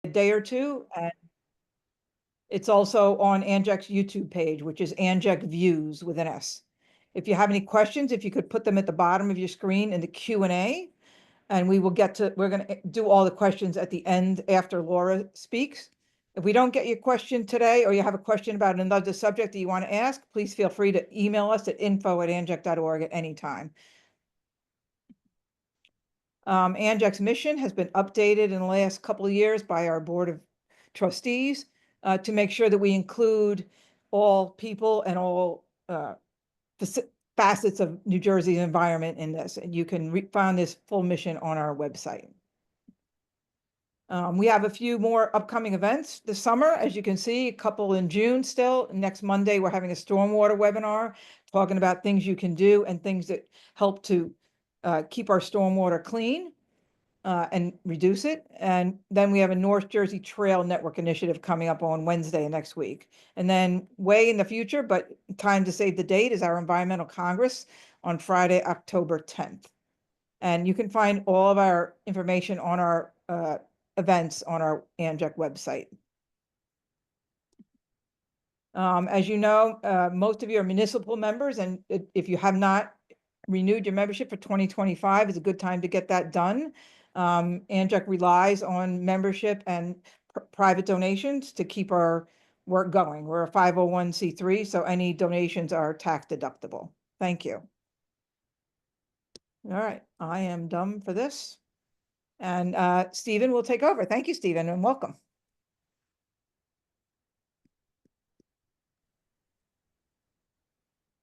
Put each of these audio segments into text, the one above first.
a day or two, and it's also on Anjec's YouTube page, which is Anjec Views with an S. If you have any questions, if you could put them at the bottom of your screen in the Q&A, and we're going to do all the questions at the end after Laura speaks. If we don't get your question today, or you have a question about another subject that you want to ask, please feel free to email us at info@anjec.org at any time. Anjec's mission has been updated in the last couple of years by our Board of Trustees to make sure that we include all people and all facets of New Jersey's environment in this. And you can find this full mission on our website. We have a few more upcoming events this summer. As you can see, a couple in June still. Next Monday, we're having a stormwater webinar talking about things you can do and things that help to keep our stormwater clean and reduce it. And then we have a North Jersey Trail Network initiative coming up on Wednesday next week. And then way in the future, but time to save the date, is our Environmental Congress on Friday, October 10th. And you can find all of our information on our events on our Anjec website. As you know, most of you are municipal members, and if you have not renewed your membership for 2025, it's a good time to get that done. Anjec relies on membership and private donations to keep our work going. We're a 501c3, so any donations are tax deductible. Thank you. All right, I am done for this. And Stephen will take over. Thank you, Stephen, and welcome.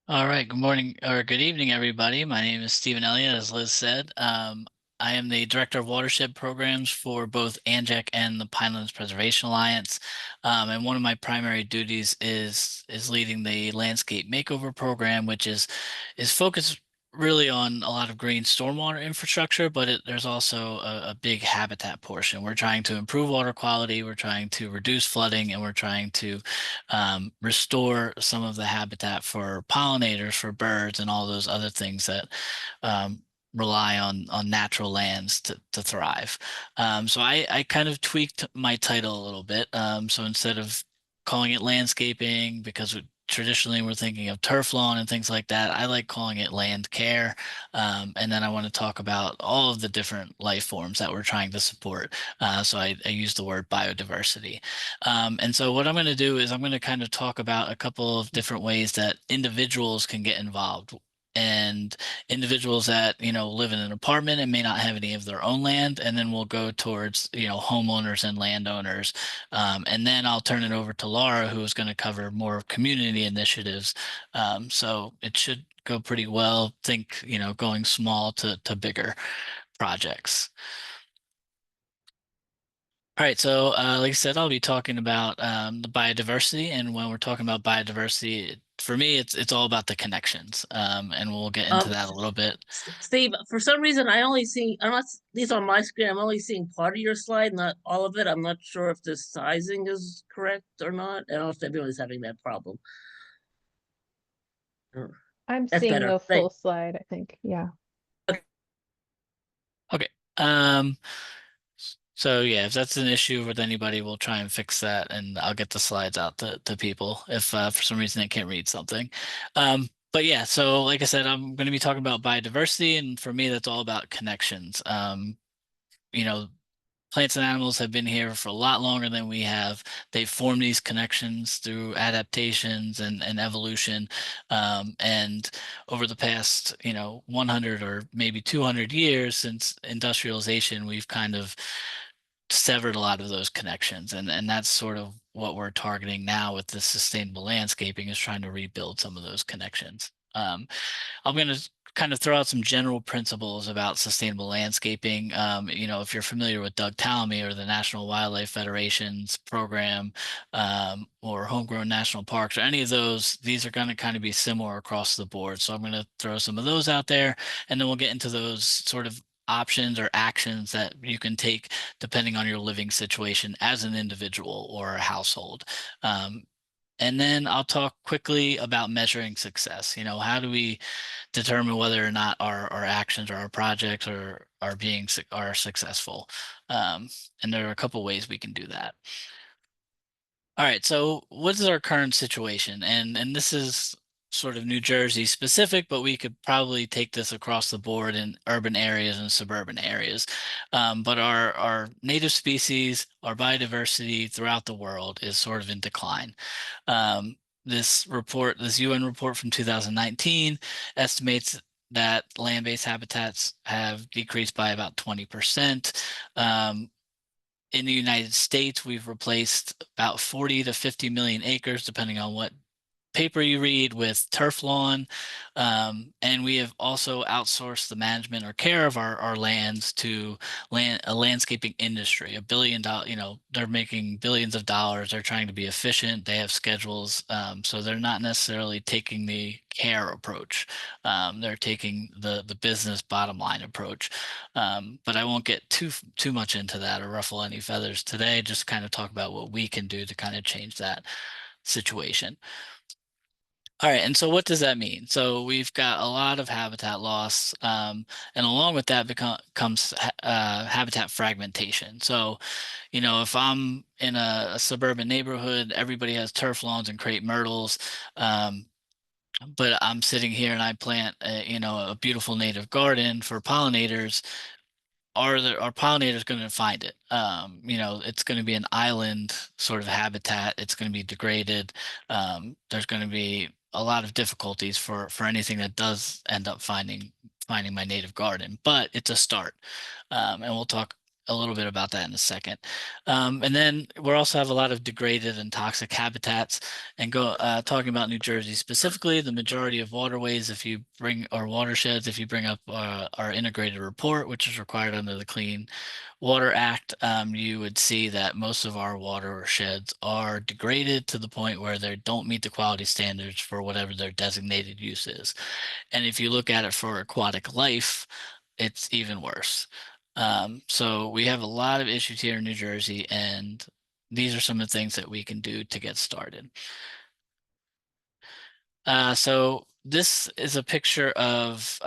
All right, good morning or good evening, everybody. My name is Stephen Elliott, as Liz said. I am the Director of Watershed Programs for both Anjec and the Pinelands Preservation Alliance. And one of my primary duties is leading the Landscape Makeover Program, which is focused really on a lot of green stormwater infrastructure, but there's also a big habitat portion. We're trying to improve water quality, we're trying to reduce flooding, and we're trying to restore some of the habitat for pollinators, for birds, and all those other things that rely on natural lands to thrive. So I kind of tweaked my title a little bit. So instead of calling it landscaping, because traditionally we're thinking of turf lawn and things like that, I like calling it land care. And then I want to talk about all of the different life forms that we're trying to support. So I use the word biodiversity. And so what I'm going to do is I'm going to kind of talk about a couple of different ways that individuals can get involved. And individuals that, live in an apartment and may not have any of their own land. And then we'll go towards, homeowners and landowners. And then I'll turn it over to Laura, who is going to cover more community initiatives. So it should go pretty well. Think, going small to bigger projects. All right, so like I said, I'll be talking about the biodiversity, and when we're talking about biodiversity, for me, it's all about the connections, and we'll get into that a little bit. Steve, for some reason, these on my screen, I'm only seeing part of your slide, not all of it. I'm not sure if the sizing is correct or not. I don't know if everyone's having that problem. I'm That's seeing better. the full slide, I think. Yeah. Okay. So yeah, if that's an issue with anybody, we'll try and fix that, and I'll get the slides out to people if for some reason they can't read something. But yeah, so like I said, I'm going to be talking about biodiversity, and for me, that's all about connections. Plants and animals have been here for a lot longer than we have. They've formed these connections through adaptations and evolution. And over the past, 100 or maybe 200 years since industrialization, we've kind of severed a lot of those connections. And that's sort of what we're targeting now with the sustainable landscaping, is trying to rebuild some of those connections. I'm going to kind of throw out some general principles about sustainable landscaping. If you're familiar with Doug Tallamy or the National Wildlife Federation's program, or Homegrown National Parks, or any of those, these are going to kind of be similar across the board. So I'm going to throw some of those out there, and then we'll get into those sort of options or actions that you can take depending on your living situation as an individual or a household. And then I'll talk quickly about measuring success. You know, how do we determine whether or not our actions or our projects are successful? And there are a couple ways we can do that. All right, so what is our current situation? And this is sort of New Jersey specific, but we could probably take this across the board in urban areas and suburban areas. But our native species, our biodiversity throughout the world is sort of in decline. This UN report from 2019 estimates that land-based habitats have decreased by about 20%. In the United States, we've replaced about 40 to 50 million acres, depending on what paper you read, with turf lawn. And we have also outsourced the management or care of our lands to a landscaping industry, $1 billion, they're making billions of dollars. They're trying to be efficient. They have schedules. So they're not necessarily taking the care approach. They're taking the business bottom line approach. But I won't get too much into that or ruffle any feathers today. Just kind of talk about what we can do to kind of change that situation. All right, and so what does that mean? So we've got a lot of habitat loss, and along with that comes habitat fragmentation. So, if I'm in a suburban neighborhood, everybody has turf lawns and crepe myrtles, but I'm sitting here and I plant, a beautiful native garden for pollinators. Are pollinators going to find it? It's going to be an island sort of habitat. It's going to be degraded. There's going to be a lot of difficulties for anything that does end up finding my native garden, but it's a start. And we'll talk a little bit about that in a second. And then we also have a lot of degraded and toxic habitats. And talking about New Jersey specifically, the majority of waterways, watersheds, if you bring up our integrated report, which is required under the Clean Water Act, you would see that most of our watersheds are degraded to the point where they don't meet the quality standards for whatever their designated use is. And if you look at it for aquatic life, it's even worse. So we have a lot of issues here in New Jersey, and these are some of the things that we can do to get started. So this is a picture of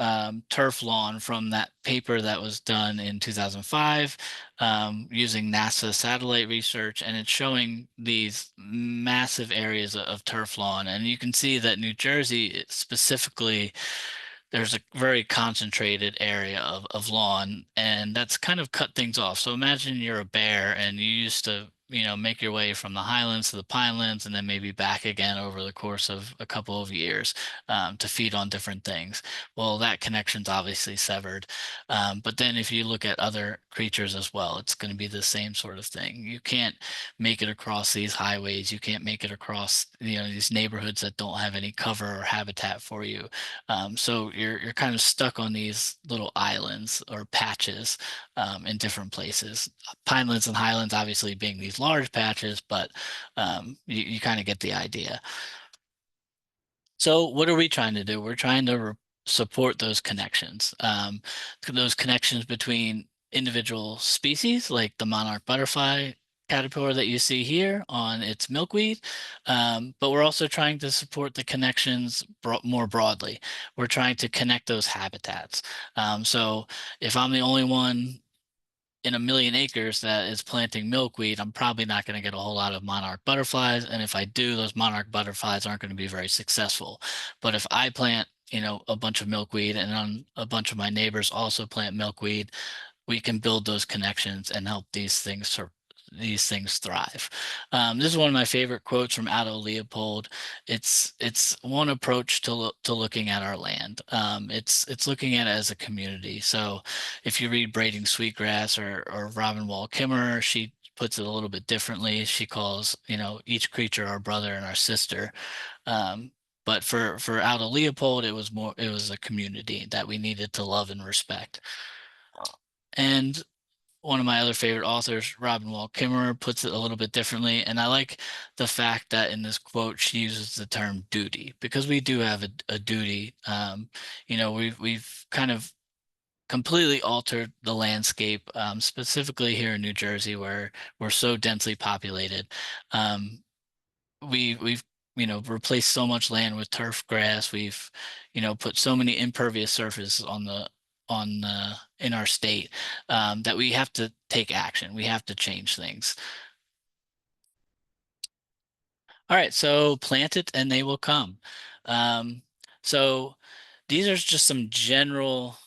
turf lawn from that paper that was done in 2005 using NASA satellite research, and it's showing these massive areas of turf lawn. And you can see that New Jersey specifically, there's a very concentrated area of lawn, and that's kind of cut things off. So imagine you're a bear and you used to, make your way from the highlands to the pinelands and then maybe back again over the course of a couple of years to feed on different things. Well, that connection's obviously severed. But then if you look at other creatures as well, it's going to be the same sort of thing. You can't make it across these highways. You can't make it across, these neighborhoods that don't have any cover or habitat for you. So you're kind of stuck on these little islands or patches in different places. Pinelands and highlands obviously being these large patches, but you kind of get the idea. So what are we trying to do? We're trying to support those connections between individual species, like the monarch butterfly caterpillar that you see here on its milkweed, but we're also trying to support the connections more broadly. We're trying to connect those habitats. So if I'm the only one in 1 million acres that is planting milkweed, I'm probably not going to get a whole lot of monarch butterflies. And if I do, those monarch butterflies aren't going to be very successful. But if I plant, a bunch of milkweed and a bunch of my neighbors also plant milkweed, we can build those connections and help these things thrive. This is one of my favorite quotes from Aldo Leopold. It's one approach to looking at our land. It's looking at it as a community. So if you read Braiding Sweetgrass or Robin Wall Kimmerer, she puts it a little bit differently. She calls, each creature our brother and our sister. But for Aldo Leopold, it was a community that we needed to love and respect. And one of my other favorite authors, Robin Wall Kimmerer, puts it a little bit differently. And I like the fact that in this quote, she uses the term duty, because we do have a duty. We've kind of completely altered the landscape, specifically here in New Jersey, where we're so densely populated. We've replaced so much land with turf grass. We've, put so many impervious surfaces in our state, that we have to take action. We have to change things. All right, so plant it and they will come. So these are just some general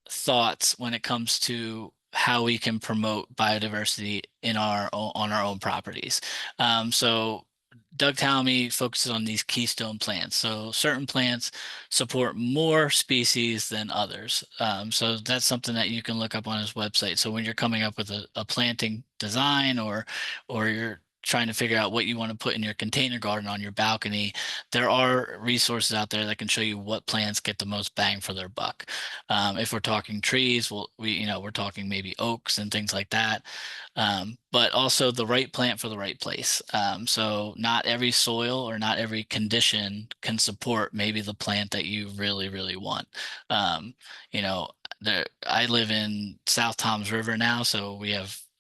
thoughts when it comes to how we can promote biodiversity on our own properties. So Doug Talmy focuses on these keystone plants. So certain plants support more species than others. So that's something that you can look up on his website. So when you're coming up with a planting design, or you're trying to figure out what you want to put in your container garden on your balcony, there are resources out there that can show you what plants get the most bang for their buck. If we're talking trees, we're talking maybe oaks and things like that. But also the right plant for the right place. So not every soil or not every condition can support maybe the plant that you really, really want. I live in South Toms River now, so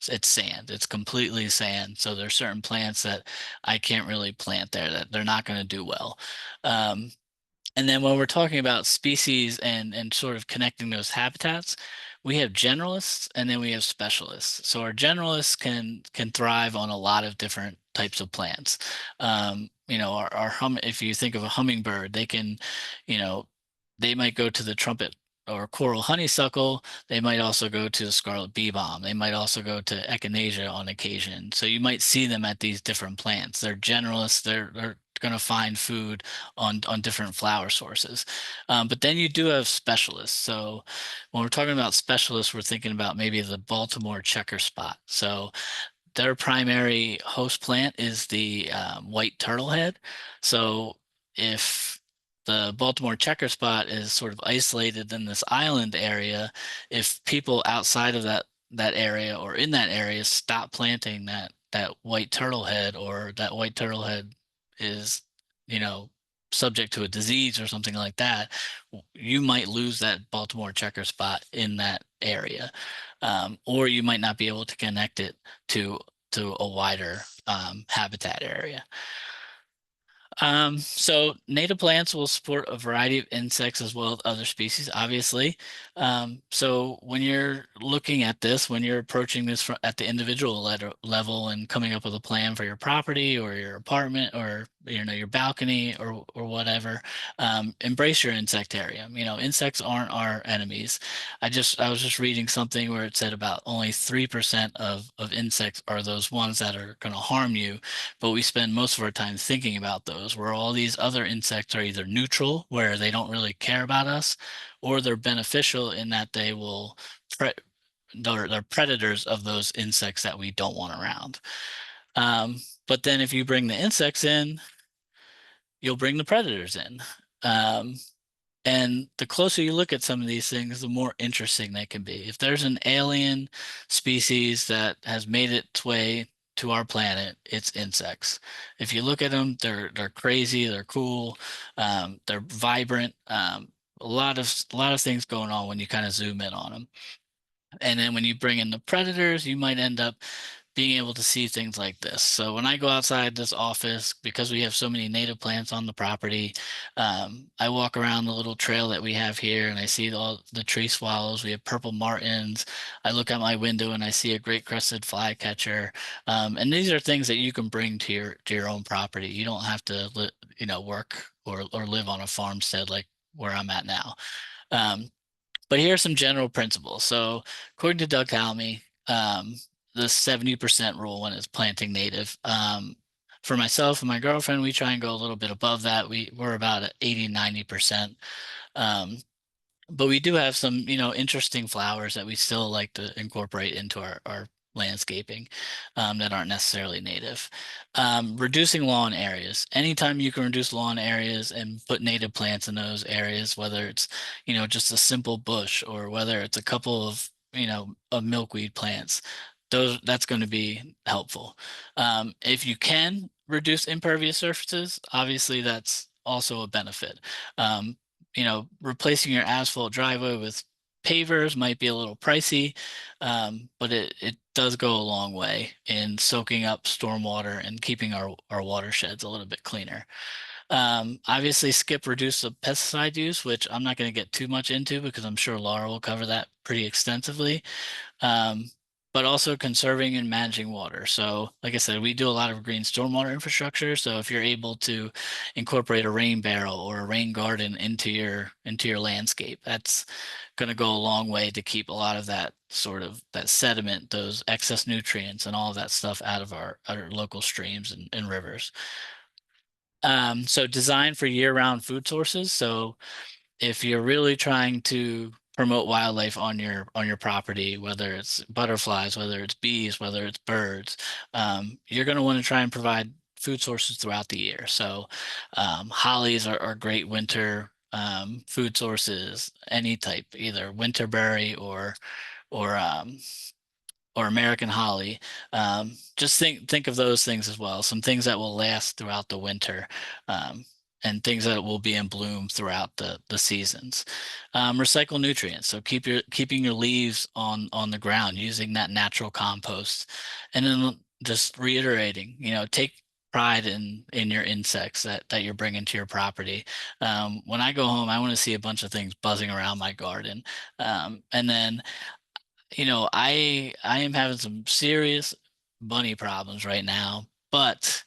it's sand. It's completely sand. So there's certain plants that I can't really plant there, that they're not going to do well. And then when we're talking about species and sort of connecting those habitats, we have generalists and then we have specialists. So our generalists can thrive on a lot of different types of plants. If you think of a hummingbird, they can, they might go to the trumpet or coral honeysuckle. They might also go to the scarlet bee balm. They might also go to echinacea on occasion. So you might see them at these different plants. They're generalists. They're going to find food on different flower sources. But then you do have specialists. So when we're talking about specialists, we're thinking about maybe the Baltimore checker spot. So their primary host plant is the white turtlehead. So if the Baltimore checker spot is sort of isolated in this island area, if people outside of that area or in that area stop planting that white turtlehead, or that white turtlehead is, subject to a disease or something like that, you might lose that Baltimore checker spot in that area. Or you might not be able to connect it to a wider habitat area. So native plants will support a variety of insects as well as other species, obviously. So when you're looking at this, when you're approaching this at the individual level and coming up with a plan for your property or your apartment or your balcony or whatever, embrace your insectarium. Insects aren't our enemies. I was just reading something where it said about only 3% of insects are those ones that are going to harm you, but we spend most of our time thinking about those, where all these other insects are either neutral, where they don't really care about us, or they're beneficial in that they will they're predators of those insects that we don't want around. But then if you bring the insects in, you'll bring the predators in. And the closer you look at some of these things, the more interesting they can be. If there's an alien species that has made its way to our planet, it's insects. If you look at them, they're crazy, they're cool, they're vibrant. A lot of things going on when you kind of zoom in on them. And then when you bring in the predators, you might end up being able to see things like this. So when I go outside this office, because we have so many native plants on the property, I walk around the little trail that we have here and I see all the tree swallows. We have purple martins. I look out my window and I see a great crested flycatcher. And these are things that you can bring to your own property. You don't have to work or live on a farmstead like where I'm at now. But here are some general principles. So according to Doug Talmy, the 70% rule when it's planting native. For myself and my girlfriend, we try and go a little bit above that. We're about at 80-90%. But we do have some, interesting flowers that we still like to incorporate into our landscaping that aren't necessarily native. Reducing lawn areas. Anytime you can reduce lawn areas and put native plants in those areas, whether it's, just a simple bush or whether it's a couple of, of milkweed plants, that's going to be helpful. If you can reduce impervious surfaces, obviously that's also a benefit. Replacing your asphalt driveway with pavers might be a little pricey, but it does go a long way in soaking up stormwater and keeping our watersheds a little bit cleaner. Obviously, skip reduce the pesticide use, which I'm not going to get too much into because I'm sure Laura will cover that pretty extensively. But also conserving and managing water. So like I said, we do a lot of green stormwater infrastructure. So if you're able to incorporate a rain barrel or a rain garden into your landscape, that's going to go a long way to keep a lot of that sort of that sediment, those excess nutrients and all of that stuff out of our local streams and rivers. So design for year-round food sources. So if you're really trying to promote wildlife on your property, whether it's butterflies, whether it's bees, whether it's birds, you're going to want to try and provide food sources throughout the year. So hollies are great winter food sources, any type, either winterberry or American holly. Just think of those things as well. Some things that will last throughout the winter, and things that will be in bloom throughout the seasons. Recycle nutrients. So keeping your leaves on the ground, using that natural compost, and then just reiterating, take pride in your insects that you're bringing to your property. When I go home, I want to see a bunch of things buzzing around my garden, and then I am having some serious bunny problems right now, but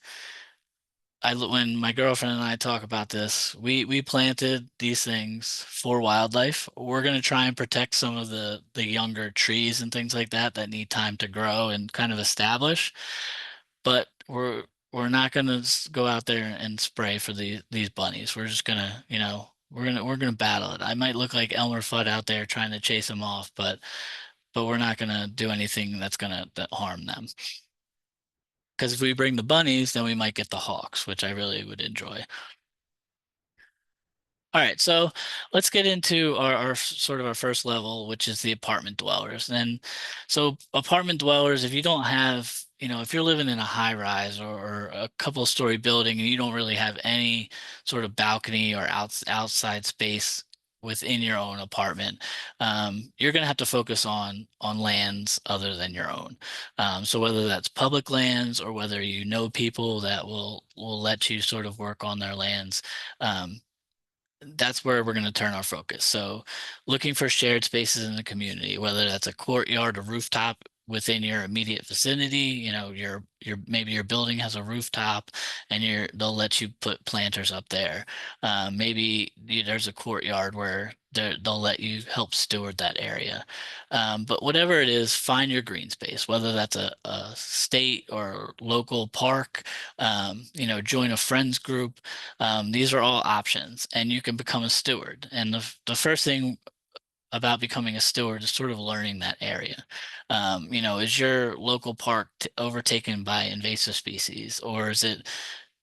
when my girlfriend and I talk about this, we planted these things for wildlife. We're going to try and protect some of the younger trees and things like that need time to grow and kind of establish, but we're not going to go out there and spray for these bunnies. We're just going to, we're going to battle it. I might look like Elmer Fudd out there trying to chase them off, but we're not going to do anything that's going to harm them. Because if we bring the bunnies, then we might get the hawks, which I really would enjoy. All right, so let's get into our sort of our first level, which is the apartment dwellers. And so apartment dwellers, if you don't have, if you're living in a high rise or a couple story building and you don't really have any sort of balcony or outside space within your own apartment, you're going to have to focus on lands other than your own. So whether that's public lands or whether people that will let you sort of work on their lands, that's where we're going to turn our focus. So looking for shared spaces in the community, whether that's a courtyard or rooftop within your immediate vicinity, maybe your building has a rooftop and they'll let you put planters up there. Maybe there's a courtyard where they'll let you help steward that area. But whatever it is, find your green space, whether that's a state or local park, join a friends group. These are all options and you can become a steward. And the first thing about becoming a steward is sort of learning that area. Is your local park overtaken by invasive species, or is it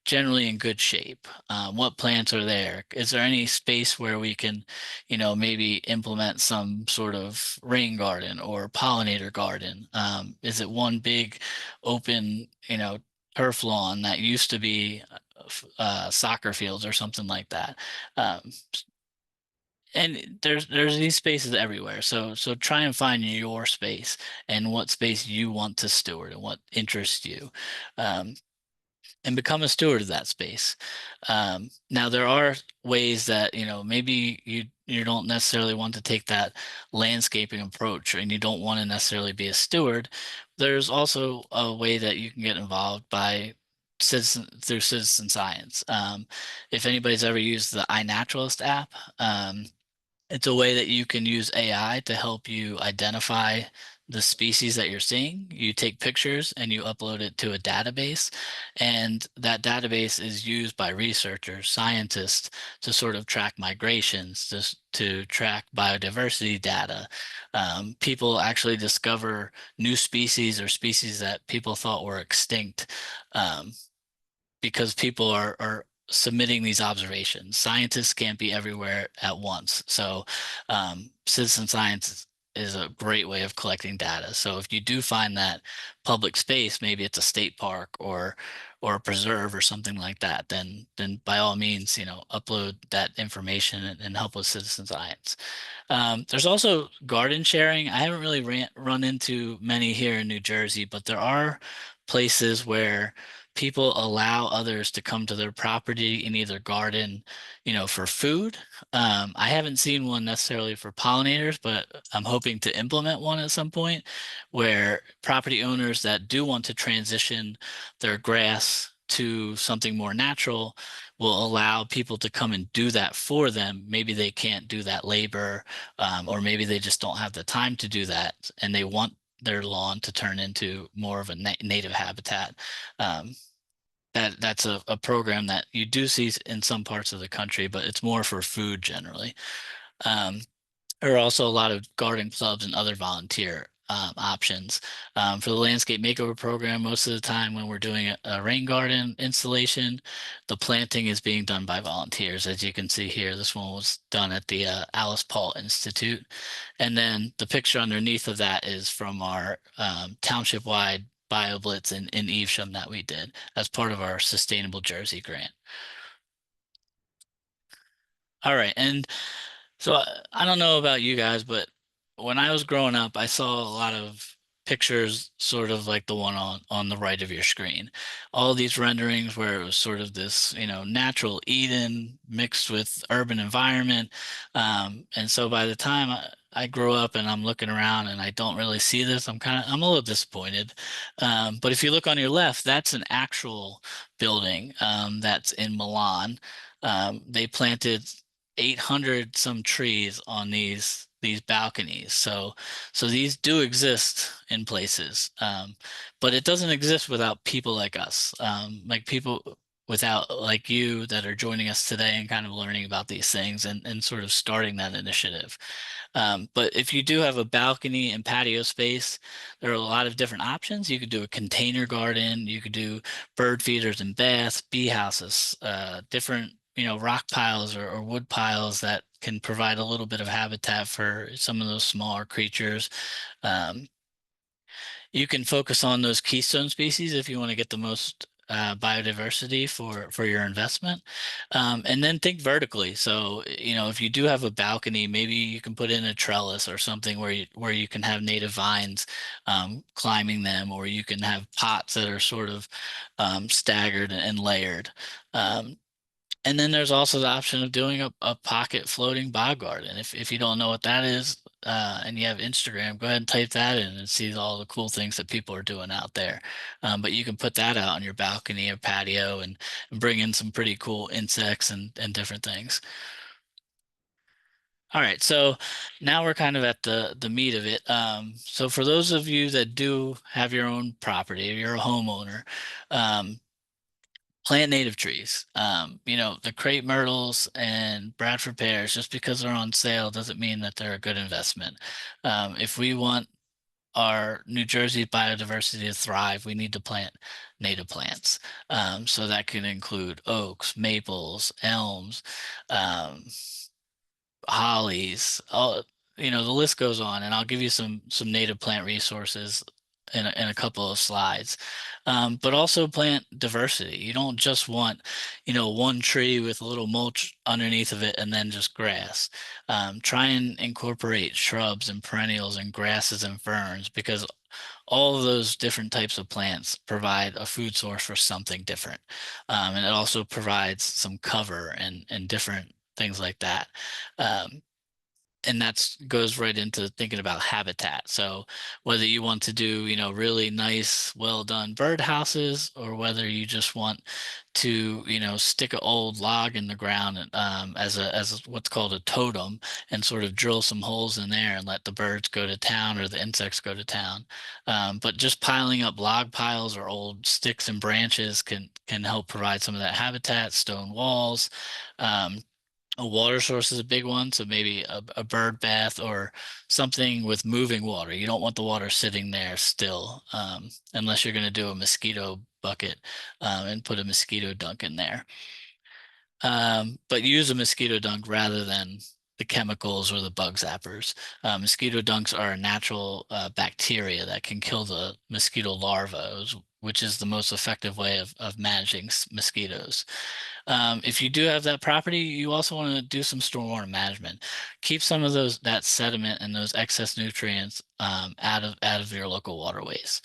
generally in good shape? What plants are there? Is there any space where we can, maybe implement some sort of rain garden or pollinator garden? Is it one big open, turf lawn that used to be soccer fields or something like that? And there's these spaces everywhere. So try and find your space and what space you want to steward and what interests you. And become a steward of that space. Now there are ways that, maybe you don't necessarily want to take that landscaping approach and you don't want to necessarily be a steward. There's also a way that you can get involved through citizen science. If anybody's ever used the iNaturalist app, it's a way that you can use AI to help you identify the species that you're seeing. You take pictures and you upload it to a database, and that database is used by researchers, scientists to sort of track migrations, to track biodiversity data. People actually discover new species or species that people thought were extinct because people are submitting these observations. Scientists can't be everywhere at once. So citizen science is a great way of collecting data. So if you do find that public space, maybe it's a state park or a preserve or something like that, then by all means, upload that information and help with citizen science. There's also garden sharing. I haven't really run into many here in New Jersey, but there are places where people allow others to come to their property and either garden, for food. I haven't seen one necessarily for pollinators, but I'm hoping to implement one at some point where property owners that do want to transition their grass to something more natural will allow people to come and do that for them. Maybe they can't do that labor, or maybe they just don't have the time to do that and they want their lawn to turn into more of a native habitat. That's a program that you do see in some parts of the country, but it's more for food generally. There are also a lot of garden clubs and other volunteer options. For the landscape makeover program, most of the time when we're doing a rain garden installation, the planting is being done by volunteers. As you can see here, this one was done at the Alice Paul Institute. And then the picture underneath of that is from our township-wide BioBlitz in Evesham that we did as part of our Sustainable Jersey grant. All right, and so I don't know about you guys, but when I was growing up, I saw a lot of pictures sort of like the one on the right of your screen. All these renderings where it was sort of this, natural Eden mixed with urban environment. And so by the time I grow up and I'm looking around and I don't really see this, I'm a little disappointed. But if you look on your left, that's an actual building that's in Milan. They planted 800 some trees on these balconies. So these do exist in places, but it doesn't exist without people like us, like people like you that are joining us today and kind of learning about these things and sort of starting that initiative. But if you do have a balcony and patio space, there are a lot of different options. You could do a container garden, you could do bird feeders and baths, bee houses, different rock piles or wood piles that can provide a little bit of habitat for some of those smaller creatures. You can focus on those keystone species if you want to get the most biodiversity for your investment, and then think vertically. So if you do have a balcony, maybe you can put in a trellis or something where you can have native vines climbing them, or you can have pots that are sort of staggered and layered. And then there's also the option of doing a pocket floating bog garden. If you don't know what that is, and you have Instagram, go ahead and type that in and see all the cool things that people are doing out there. But you can put that out on your balcony or patio and bring in some pretty cool insects and different things. All right, so now we're kind of at the meat of it. So for those of you that do have your own property, or you're a homeowner, plant native trees. The crepe myrtles and Bradford pears, just because they're on sale doesn't mean that they're a good investment. If we want our New Jersey biodiversity to thrive, we need to plant native plants. So that can include oaks, maples, elms, hollies, the list goes on, and I'll give you some native plant resources in a couple of slides. But also plant diversity. You don't just want, one tree with a little mulch underneath of it and then just grass. Try and incorporate shrubs and perennials and grasses and ferns, because all of those different types of plants provide a food source for something different. And it also provides some cover and different things like that. And that goes right into thinking about habitat. So whether you want to do, really nice, well done bird houses, or whether you just want to, stick an old log in the ground as what's called a totem, and sort of drill some holes in there and let the birds go to town or the insects go to town. But just piling up log piles or old sticks and branches can help provide some of that habitat. Stone walls. A water source is a big one, so maybe a bird bath or something with moving water. You don't want the water sitting there still, unless you're going to do a mosquito bucket and put a mosquito dunk in there. But use a mosquito dunk rather than the chemicals or the bug zappers. Mosquito dunks are a natural bacteria that can kill the mosquito larvae, which is the most effective way of managing mosquitoes. If you do have that property, you also want to do some stormwater management. Keep some of that sediment and those excess nutrients out of your local waterways.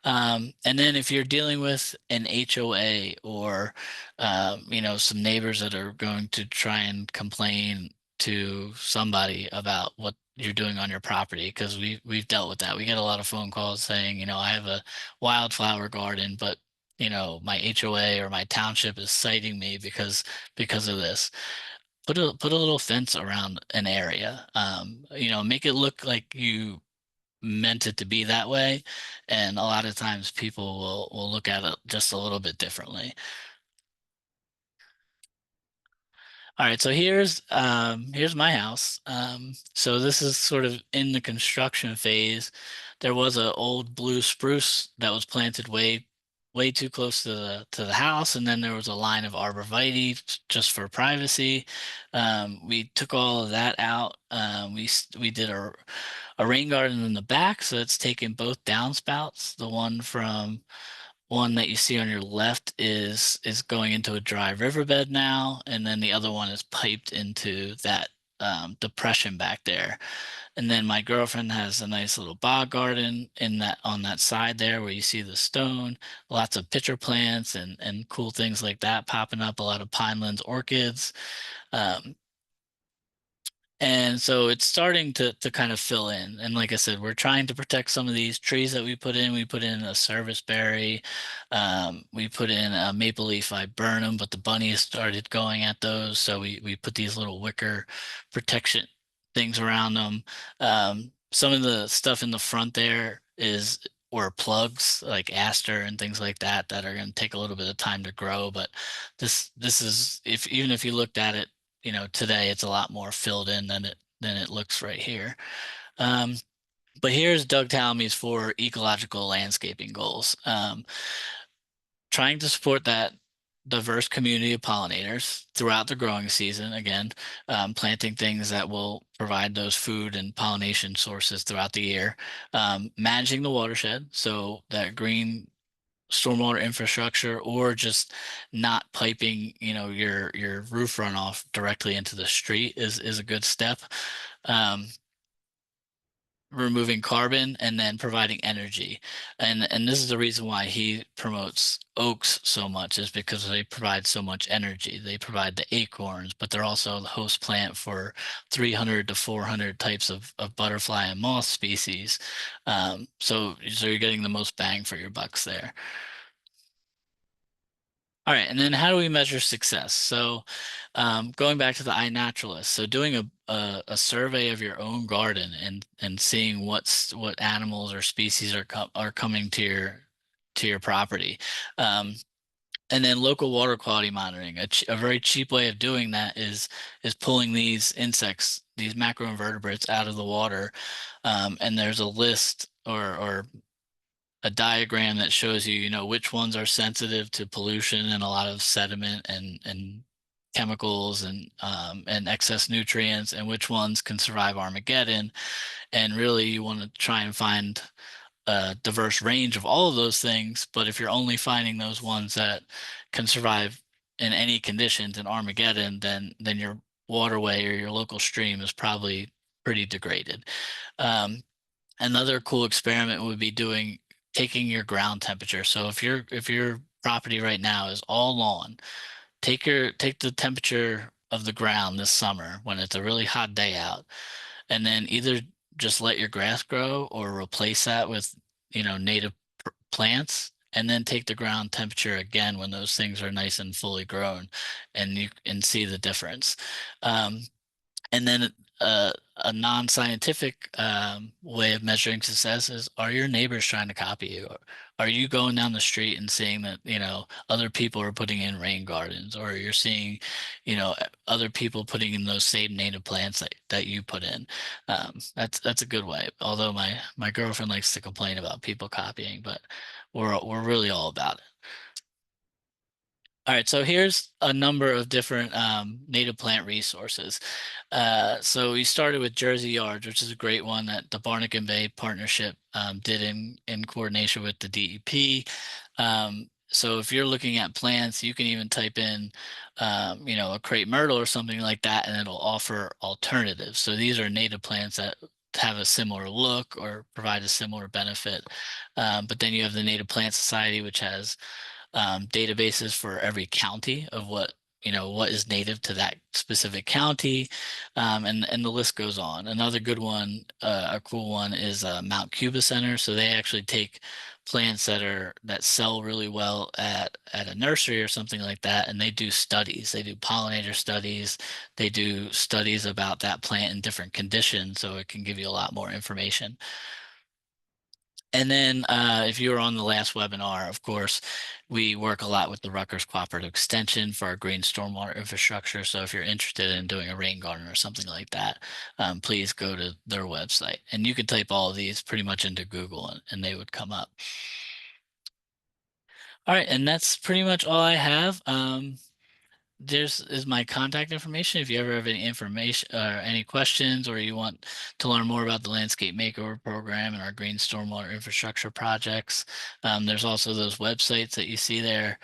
And then if you're dealing with an HOA or some neighbors that are going to try and complain to somebody about what you're doing on your property, because we've dealt with that. We get a lot of phone calls saying, I have a wildflower garden, but my HOA or my township is citing me because of this. Put a little fence around an area. Make it look like you meant it to be that way, and a lot of times people will look at it just a little bit differently. All right, so here's my house. So this is sort of in the construction phase. There was an old blue spruce that was planted way too close to the house, and then there was a line of arborvitae just for privacy. We took all of that out. We did a rain garden in the back, so it's taken both downspouts. The one that you see on your left is going into a dry riverbed now, and then the other one is piped into that depression back there. And then my girlfriend has a nice little bog garden on that side there where you see the stone, lots of pitcher plants and cool things like that popping up, a lot of pinelands orchids. And so it's starting to kind of fill in. And like I said, we're trying to protect some of these trees that we put in. We put in a serviceberry. We put in a maple leaf viburnum, but the bunnies started going at those. So we put these little wicker protection things around them. Some of the stuff in the front there were plugs like aster and things like that are going to take a little bit of time to grow. But this is, even if you looked at it, today it's a lot more filled in than it looks right here. But here's Doug Talamy's 4 ecological landscaping goals. Trying to support that diverse community of pollinators throughout the growing season. Again, planting things that will provide those food and pollination sources throughout the year. Managing the watershed, so that green stormwater infrastructure, or just not piping your roof runoff directly into the street is a good step. Removing carbon and then providing energy, and this is the reason why he promotes oaks so much, is because they provide so much energy. They provide the acorns, but they're also the host plant for 300 to 400 types of butterfly and moth species. So you're getting the most bang for your bucks there. All right, and then how do we measure success? So going back to the iNaturalist, so doing a survey of your own garden and seeing what animals or species are coming to your property. And then local water quality monitoring. A very cheap way of doing that is pulling these insects, these macroinvertebrates out of the water. And there's a list or a diagram that shows you, which ones are sensitive to pollution and a lot of sediment and chemicals and excess nutrients, and which ones can survive Armageddon. And really, you want to try and find a diverse range of all of those things. But if you're only finding those ones that can survive in any conditions in Armageddon, then your waterway or your local stream is probably pretty degraded. Another cool experiment would be taking your ground temperature. So if your property right now is all lawn, take the temperature of the ground this summer when it's a really hot day out, and then either just let your grass grow or replace that with native plants, and then take the ground temperature again when those things are nice and fully grown, and you can see the difference. And then a non-scientific way of measuring success is, are your neighbors trying to copy you? Are you going down the street and seeing that, other people are putting in rain gardens, or you're seeing, other people putting in those same native plants that you put in? That's a good way. Although my girlfriend likes to complain about people copying, but we're really all about it. All right, so here's a number of different native plant resources. So we started with Jersey Yards, which is a great one that the Barnacan Bay Partnership did in coordination with the DEP. So if you're looking at plants, you can even type in, a crepe myrtle or something like that, and it'll offer alternatives. So these are native plants that have a similar look or provide a similar benefit. But then you have the Native Plant Society, which has databases for every county of what is native to that specific county, and the list goes on. Another good one, a cool one, is Mount Cuba Center. So they actually take plants that sell really well at a nursery or something like that, and they do studies. They do pollinator studies. They do studies about that plant in different conditions, so it can give you a lot more information. And then if you were on the last webinar, of course, we work a lot with the Rutgers Cooperative Extension for our green stormwater infrastructure. So if you're interested in doing a rain garden or something like that, please go to their website. And you can type all of these pretty much into Google and they would come up. All right, and that's pretty much all I have. There's is my contact information. If you ever have any information or any questions, or you want to learn more about the Landscape Makeover Program and our green stormwater infrastructure projects, there's also those websites that you see there.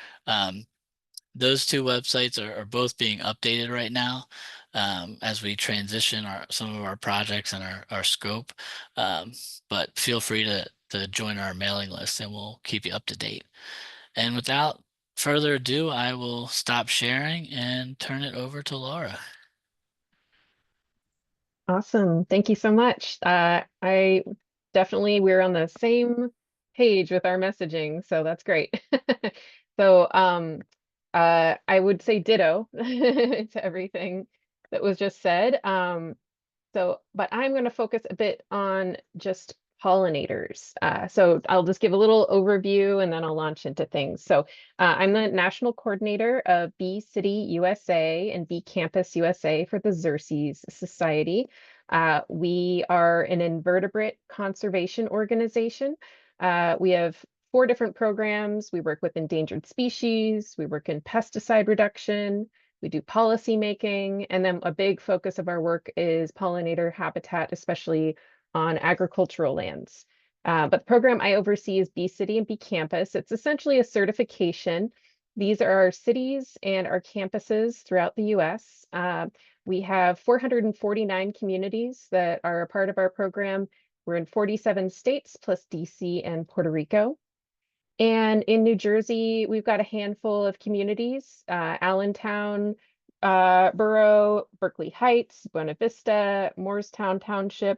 Those two websites are both being updated right now as we transition some of our projects and our scope. But feel free to join our mailing list and we'll keep you up to date. And without further ado, I will stop sharing and turn it over to Laura. Awesome. Thank you so much. I definitely, we're on the same page with our messaging, so that's great. So I would say ditto to everything that was just said. But I'm going to focus a bit on just pollinators. So I'll just give a little overview and then I'll launch into things. So I'm the national coordinator of Bee City USA and Bee Campus USA for the Xerces Society. We are an invertebrate conservation organization. We have 4 different programs. We work with endangered species. We work in pesticide reduction. We do policy making, and then a big focus of our work is pollinator habitat, especially on agricultural lands. But the program I oversee is Bee City and Bee Campus. It's essentially a certification. These are our cities and our campuses throughout the US. We have 449 communities that are a part of our program. We're in 47 states plus DC and Puerto Rico. And in New Jersey, we've got a handful of communities, Allentown, Borough, Berkeley Heights, Buena Vista, Morristown Township,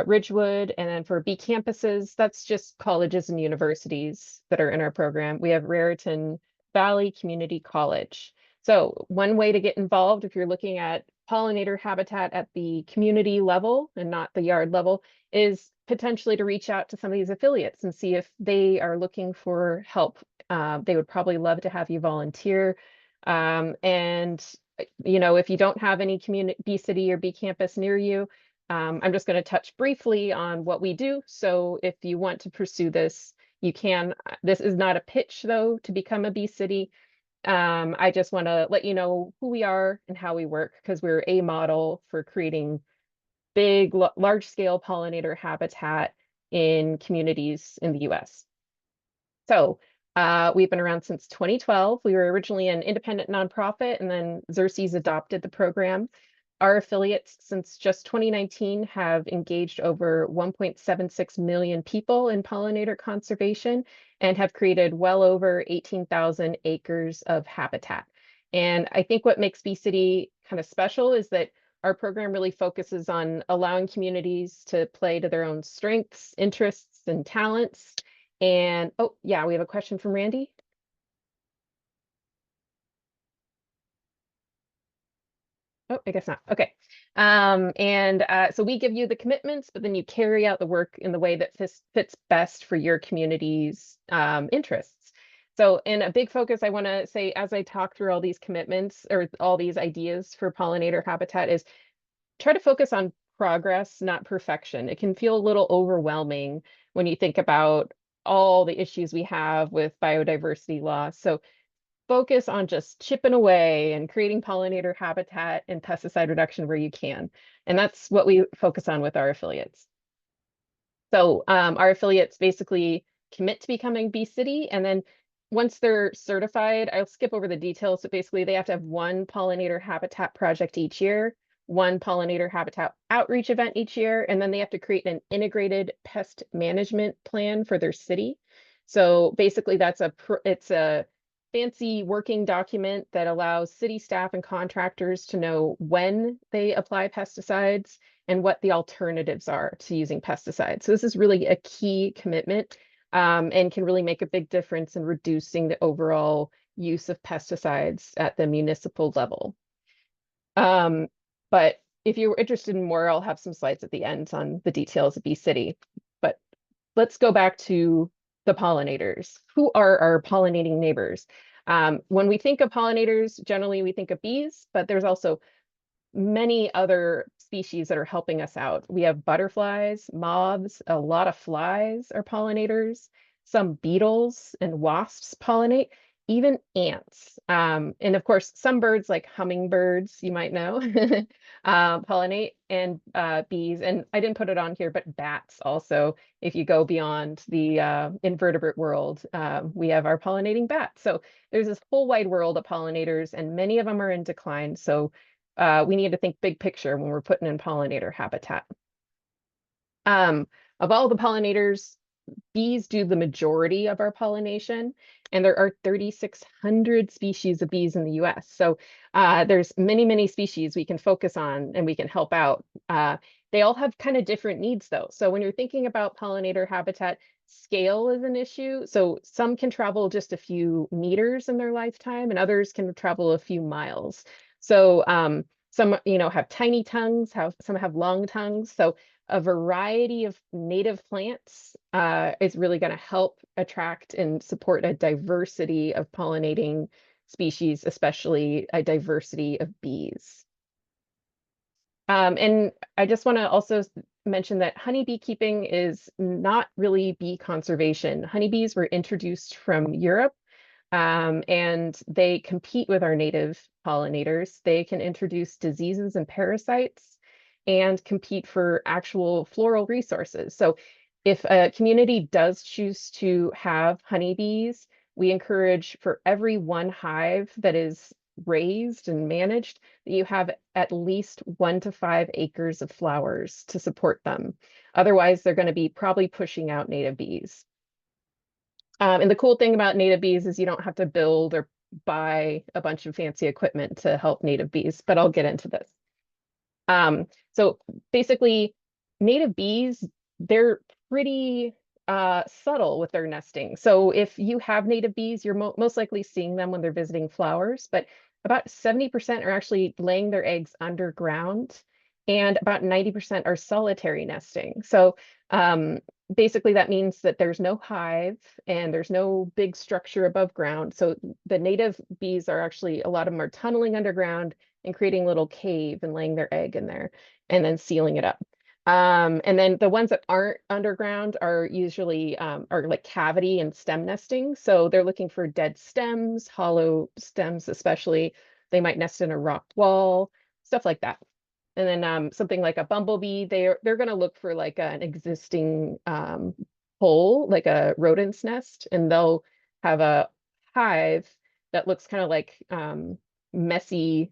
Ridgewood, and then for Bee campuses, that's just colleges and universities that are in our program. We have Raritan Valley Community College. So one way to get involved if you're looking at pollinator habitat at the community level and not the yard level is potentially to reach out to some of these affiliates and see if they are looking for help. They would probably love to have you volunteer. And if you don't have any Bee City or Bee Campus near you, I'm just going to touch briefly on what we do. So if you want to pursue this, you can. This is not a pitch, though, to become a Bee City. I just want to let you know who we are and how we work, because we're a model for creating big, large-scale pollinator habitat in communities in the US. So we've been around since 2012. We were originally an independent nonprofit, and then Xerces adopted the program. Our affiliates since just 2019 have engaged over 1.76 million people in pollinator conservation and have created well over 18,000 acres of habitat. And I think what makes Bee City kind of special is that our program really focuses on allowing communities to play to their own strengths, interests, and talents. And oh yeah, we have a question from Randy. Oh, I guess not. Okay. So we give you the commitments, but then you carry out the work in the way that fits best for your community's interests. So in a big focus, I want to say, as I talk through all these commitments or all these ideas for pollinator habitat, is try to focus on progress, not perfection. It can feel a little overwhelming when you think about all the issues we have with biodiversity loss. So focus on just chipping away and creating pollinator habitat and pesticide reduction where you can. And that's what we focus on with our affiliates. So our affiliates basically commit to becoming Bee City, and then once they're certified, I'll skip over the details, but basically they have to have one pollinator habitat project each year, one pollinator habitat outreach event each year, and then they have to create an integrated pest management plan for their city. So basically it's a fancy working document that allows city staff and contractors to know when they apply pesticides and what the alternatives are to using pesticides. So this is really a key commitment and can really make a big difference in reducing the overall use of pesticides at the municipal level. But if you're interested in more, I'll have some slides at the end on the details of Bee City. But let's go back to the pollinators. Who are our pollinating neighbors? When we think of pollinators, generally we think of bees, but there's also many other species that are helping us out. We have butterflies, moths, a lot of flies are pollinators, some beetles and wasps pollinate, even ants. And of course, some birds like hummingbirds, you might know, pollinate, and bees. And I didn't put it on here, but bats also. If you go beyond the invertebrate world, we have our pollinating bats. So there's this whole wide world of pollinators, and many of them are in decline. So we need to think big picture when we're putting in pollinator habitat. Of all the pollinators, bees do the majority of our pollination, and there are 3,600 species of bees in the US. So there's many, many species we can focus on and we can help out. They all have kind of different needs though. So when you're thinking about pollinator habitat, scale is an issue. So some can travel just a few meters in their lifetime and others can travel a few miles. So some, have tiny tongues, some have long tongues. So a variety of native plants is really going to help attract and support a diversity of pollinating species, especially a diversity of bees. And I just want to also mention that honeybee keeping is not really bee conservation. Honeybees were introduced from Europe. And they compete with our native pollinators. They can introduce diseases and parasites and compete for actual floral resources. So if a community does choose to have honeybees, we encourage for every one hive that is raised and managed, that you have at least 1 to 5 acres of flowers to support them. Otherwise, they're going to be probably pushing out native bees. And the cool thing about native bees is you don't have to build or buy a bunch of fancy equipment to help native bees, but I'll get into this. So basically, native bees, they're pretty subtle with their nesting. So if you have native bees, you're most likely seeing them when they're visiting flowers, but about 70% are actually laying their eggs underground, and about 90% are solitary nesting. So basically that means that there's no hive and there's no big structure above ground. So the native bees are actually, a lot of them are tunneling underground and creating a little cave and laying their egg in there and then sealing it up. And then the ones that aren't underground are usually are like cavity and stem nesting. So they're looking for dead stems, hollow stems especially. They might nest in a rock wall, stuff like that. And then something like a bumblebee, they're going to look for like an existing hole, like a rodent's nest, and they'll have a hive that looks kind of like messy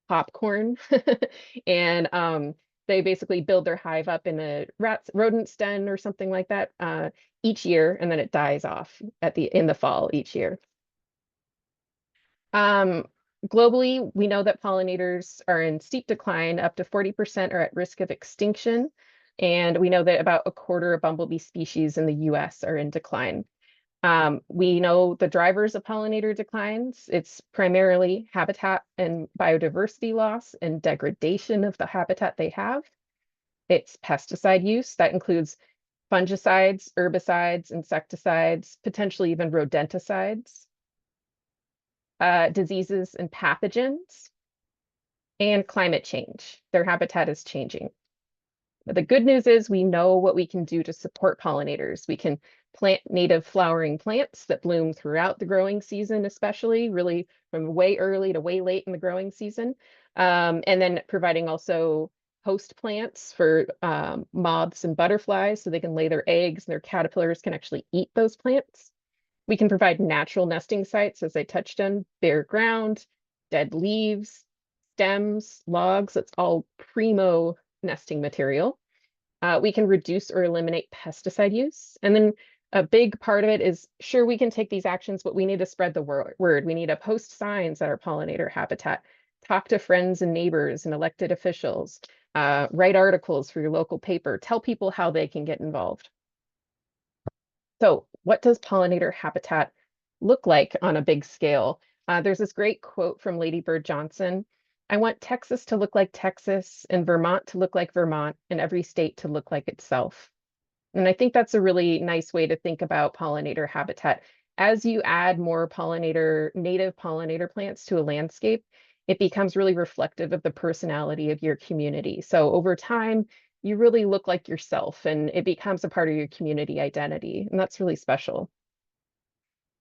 popcorn. And they basically build their hive up in a rodent's den or something like that each year, and then it dies off in the fall each year. Globally, we know that pollinators are in steep decline. Up to 40% are at risk of extinction. And we know that about a quarter of bumblebee species in the US are in decline. We know the drivers of pollinator declines. It's primarily habitat and biodiversity loss and degradation of the habitat they have. It's pesticide use. That includes fungicides, herbicides, insecticides, potentially even rodenticides. Diseases and pathogens, and climate change. Their habitat is changing. But the good news is we know what we can do to support pollinators. We can plant native flowering plants that bloom throughout the growing season, especially really from way early to way late in the growing season. And then providing also host plants for moths and butterflies so they can lay their eggs and their caterpillars can actually eat those plants. We can provide natural nesting sites, as I touched on, bare ground, dead leaves, stems, logs. That's all primo nesting material. We can reduce or eliminate pesticide use. And then a big part of it is, sure, we can take these actions, but we need to spread the word. We need to post signs at our pollinator habitat, talk to friends and neighbors and elected officials, write articles for your local paper, tell people how they can get involved. So what does pollinator habitat look like on a big scale? There's this great quote from Lady Bird Johnson. I want Texas to look like Texas and Vermont to look like Vermont and every state to look like itself. And I think that's a really nice way to think about pollinator habitat. As you add more native pollinator plants to a landscape, it becomes really reflective of the personality of your community. So over time, you really look like yourself and it becomes a part of your community identity. And that's really special.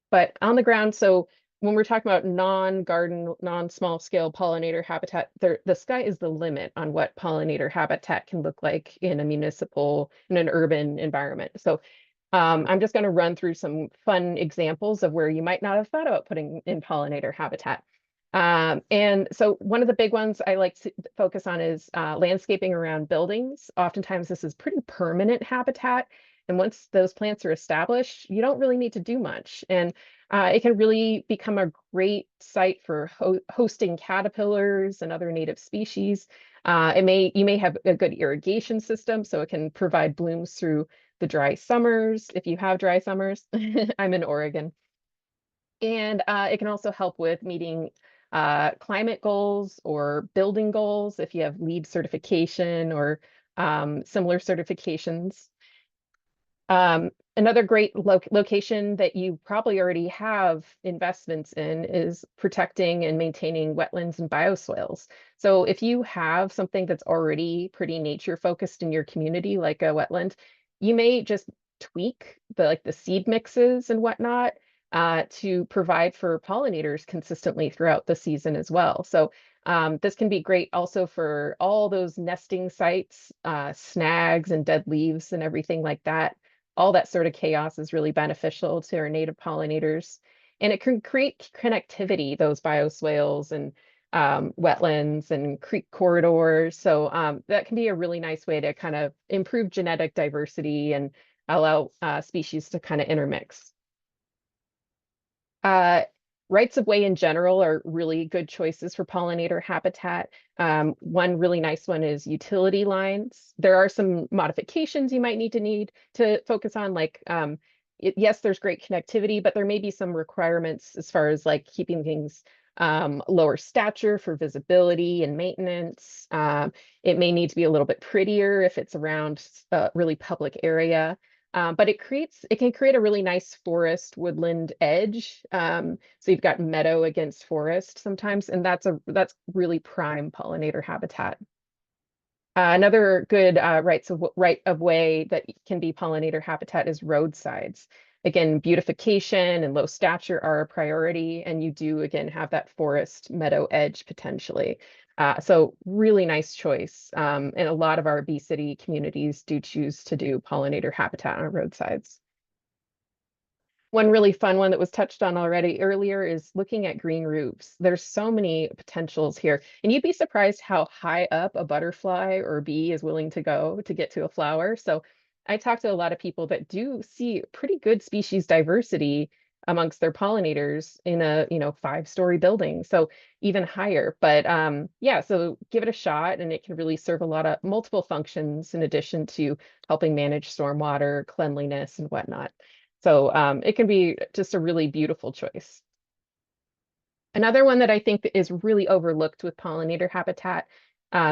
But on the ground, so when we're talking about non-garden, non-small scale pollinator habitat, the sky is the limit on what pollinator habitat can look like in an urban environment. So I'm just going to run through some fun examples of where you might not have thought about putting in pollinator habitat. And so one of the big ones I like to focus on is landscaping around buildings. Oftentimes this is pretty permanent habitat. And once those plants are established, you don't really need to do much. And it can really become a great site for hosting caterpillars and other native species. You may have a good irrigation system, so it can provide blooms through the dry summers, if you have dry summers. I'm in Oregon. And it can also help with meeting climate goals or building goals if you have LEED certification or similar certifications. Another great location that you probably already have investments in is protecting and maintaining wetlands and bioswales. So if you have something that's already pretty nature focused in your community, like a wetland, you may just tweak the seed mixes and whatnot to provide for pollinators consistently throughout the season as well. So this can be great also for all those nesting sites, snags and dead leaves and everything like that. All that sort of chaos is really beneficial to our native pollinators. And it can create connectivity, those bioswales and wetlands and creek corridors. So that can be a really nice way to kind of improve genetic diversity and allow species to kind of intermix. Rights of way in general are really good choices for pollinator habitat. One really nice one is utility lines. There are some modifications you might need to focus on, like yes, there's great connectivity, but there may be some requirements as far as like keeping things lower stature for visibility and maintenance. It may need to be a little bit prettier if it's around a really public area. But it can create a really nice forest woodland edge. So you've got meadow against forest sometimes, and that's really prime pollinator habitat. Another good right of way that can be pollinator habitat is roadsides. Again, beautification and low stature are a priority, and you do again have that forest meadow edge potentially. So really nice choice. And a lot of our Bee City communities do choose to do pollinator habitat on roadsides. One really fun one that was touched on already earlier is looking at green roofs. There's so many potentials here, and you'd be surprised how high up a butterfly or bee is willing to go to get to a flower. So I talk to a lot of people that do see pretty good species diversity amongst their pollinators in a 5-story building, so even higher. But yeah, so give it a shot, and it can really serve a lot of multiple functions in addition to helping manage stormwater, cleanliness, and whatnot. So it can be just a really beautiful choice. Another one that I think is really overlooked with pollinator habitat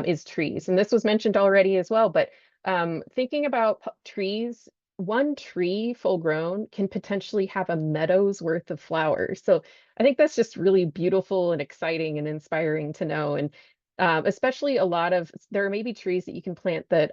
is trees. And this was mentioned already as well, but thinking about trees, one tree full grown can potentially have a meadow's worth of flowers. So I think that's just really beautiful and exciting and inspiring to know. And especially there may be trees that you can plant that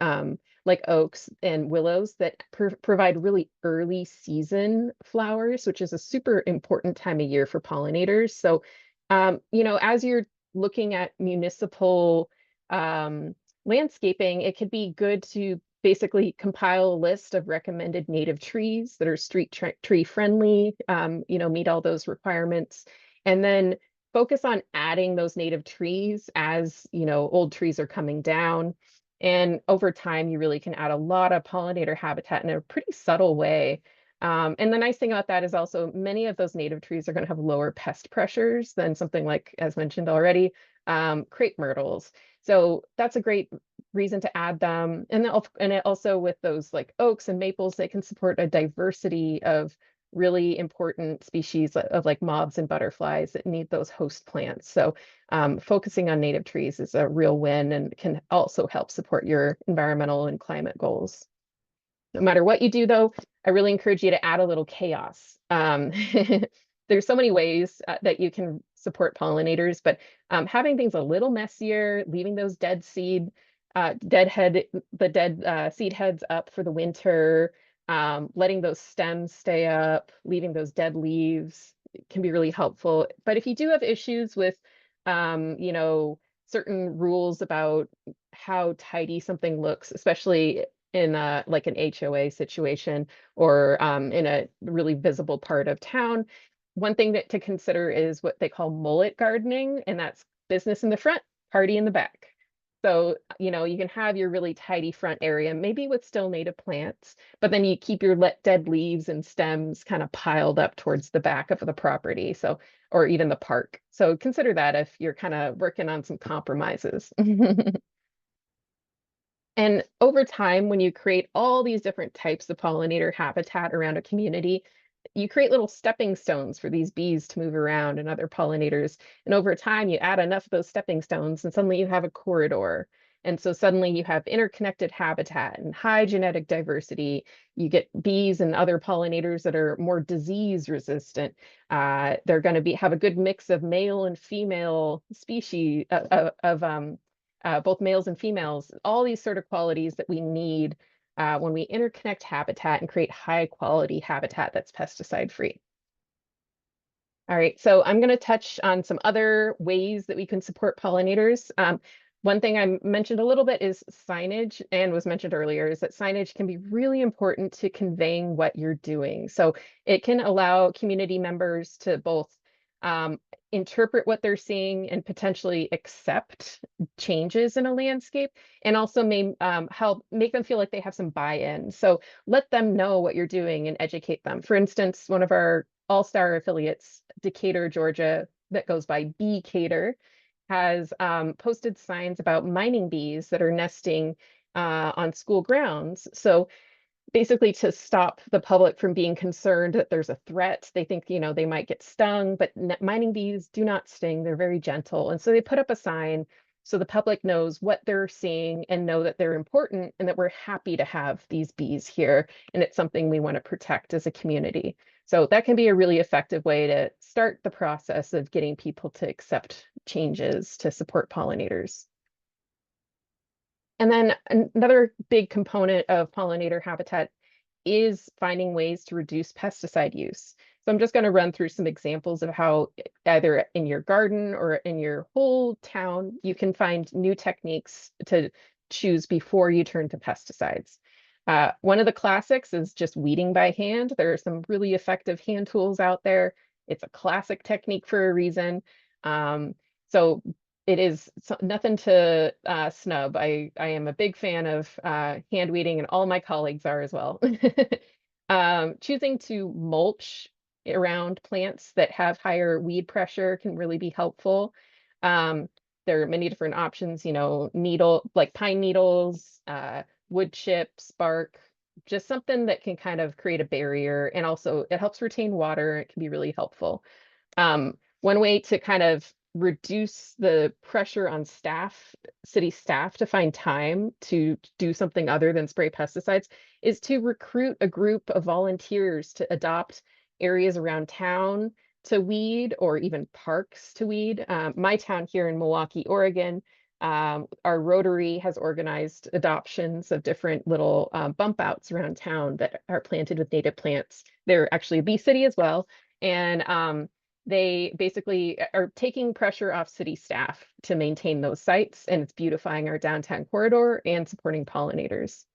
like oaks and willows that provide really early season flowers, which is a super important time of year for pollinators. So, as you're looking at municipal landscaping, it could be good to basically compile a list of recommended native trees that are street tree friendly, meet all those requirements, and then focus on adding those native trees as, old trees are coming down. And over time, you really can add a lot of pollinator habitat in a pretty subtle way. And the nice thing about that is also many of those native trees are going to have lower pest pressures than something like, as mentioned already, crepe myrtles. So that's a great reason to add them. And it also with those like oaks and maples, they can support a diversity of really important species of like moths and butterflies that need those host plants. So focusing on native trees is a real win and can also help support your environmental and climate goals. No matter what you do, though, I really encourage you to add a little chaos. There's so many ways that you can support pollinators, but having things a little messier, leaving those dead seed heads up for the winter, letting those stems stay up, leaving those dead leaves can be really helpful. But if you do have issues with, certain rules about how tidy something looks, especially in like an HOA situation or in a really visible part of town, one thing to consider is what they call mullet gardening, and that's business in the front, party in the back. So, you can have your really tidy front area, maybe with still native plants, but then you keep your dead leaves and stems kind of piled up towards the back of the property. So, or even the park. So consider that if you're kind of working on some compromises. And over time, when you create all these different types of pollinator habitat around a community, you create little stepping stones for these bees to move around and other pollinators. And over time, you add enough of those stepping stones, and suddenly you have a corridor. And so suddenly you have interconnected habitat and high genetic diversity. You get bees and other pollinators that are more disease resistant. They're going to have a good mix of male and female species both males and females, all these sort of qualities that we need when we interconnect habitat and create high quality habitat that's pesticide free. All right, so I'm going to touch on some other ways that we can support pollinators. One thing I mentioned a little bit is signage, and was mentioned earlier, is that signage can be really important to conveying what you're doing. So it can allow community members to both interpret what they're seeing and potentially accept changes in a landscape, and also may help make them feel like they have some buy-in. So let them know what you're doing and educate them. For instance, one of our all-star affiliates, Decatur, Georgia, that goes by Beecatur, has posted signs about mining bees that are nesting on school grounds. So basically to stop the public from being concerned that there's a threat. They think, they might get stung, but mining bees do not sting. They're very gentle. And so they put up a sign so the public knows what they're seeing and know that they're important and that we're happy to have these bees here. And it's something we want to protect as a community. So that can be a really effective way to start the process of getting people to accept changes to support pollinators. And then another big component of pollinator habitat is finding ways to reduce pesticide use. So I'm just going to run through some examples of how either in your garden or in your whole town, you can find new techniques to choose before you turn to pesticides. One of the classics is just weeding by hand. There are some really effective hand tools out there. It's a classic technique for a reason. So it is nothing to snub. I am a big fan of hand weeding, and all my colleagues are as well. Choosing to mulch around plants that have higher weed pressure can really be helpful. There are many different options, like pine needles, wood chips, bark, just something that can kind of create a barrier, and also it helps retain water. It can be really helpful. One way to kind of reduce the pressure on city staff to find time to do something other than spray pesticides is to recruit a group of volunteers to adopt areas around town to weed, or even parks to weed. My town here in Milwaukee, Oregon, Our Rotary has organized adoptions of different little bump outs around town that are planted with native plants. They're actually a bee city as well. And they basically are taking pressure off city staff to maintain those sites, and it's beautifying our downtown corridor and supporting pollinators.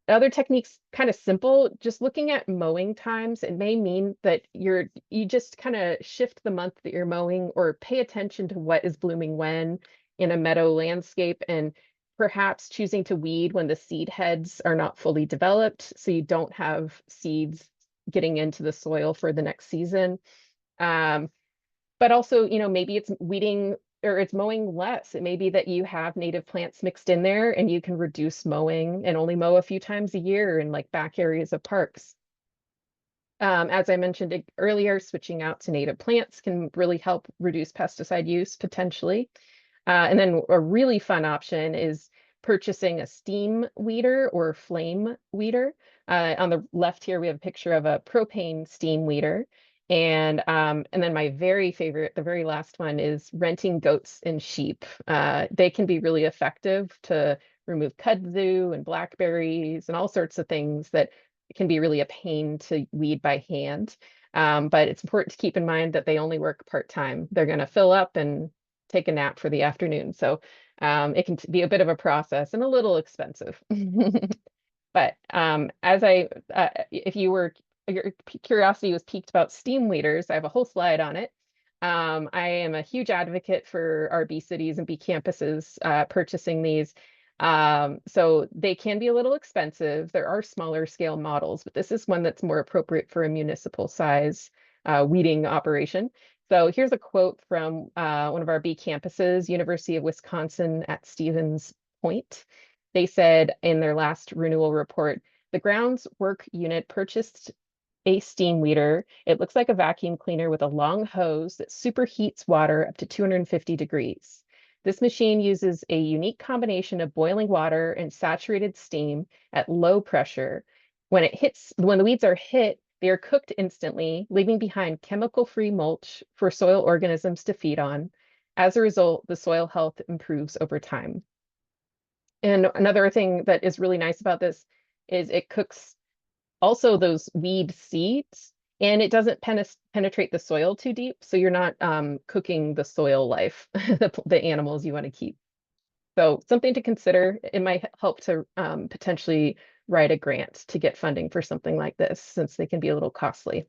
Other techniques, kind of simple, just looking at mowing times. It may mean that you just kind of shift the month that you're mowing, or pay attention to what is blooming when in a meadow landscape, and perhaps choosing to weed when the seed heads are not fully developed, so you don't have seeds getting into the soil for the next season. But also, maybe it's weeding or it's mowing less. It may be that you have native plants mixed in there, and you can reduce mowing and only mow a few times a year in like back areas of parks. As I mentioned earlier, switching out to native plants can really help reduce pesticide use potentially. And then a really fun option is purchasing a steam weeder or flame weeder. On the left here, we have a picture of a propane steam weeder. And then my very favorite, the very last one, is renting goats and sheep. They can be really effective to remove kudzu and blackberries and all sorts of things that can be really a pain to weed by hand. But it's important to keep in mind that they only work part-time. They're going to fill up and take a nap for the afternoon. So it can be a bit of a process and a little expensive. But if your curiosity was piqued about steam weeders, I have a whole slide on it. I am a huge advocate for our bee cities and bee campuses purchasing these. So they can be a little expensive. There are smaller scale models, but this is one that's more appropriate for a municipal size weeding operation. So here's a quote from one of our bee campuses, University of Wisconsin at Stevens Point. They said in their last renewal report, the grounds work unit purchased a steam weeder. It looks like a vacuum cleaner with a long hose that superheats water up to 250 degrees. This machine uses a unique combination of boiling water and saturated steam at low pressure. When the weeds are hit, they are cooked instantly, leaving behind chemical-free mulch for soil organisms to feed on. As a result, the soil health improves over time. And another thing that is really nice about this is it cooks also those weed seeds, and it doesn't penetrate the soil too deep, so you're not cooking the soil life, the animals you want to keep. So something to consider. It might help to potentially write a grant to get funding for something like this, since they can be a little costly.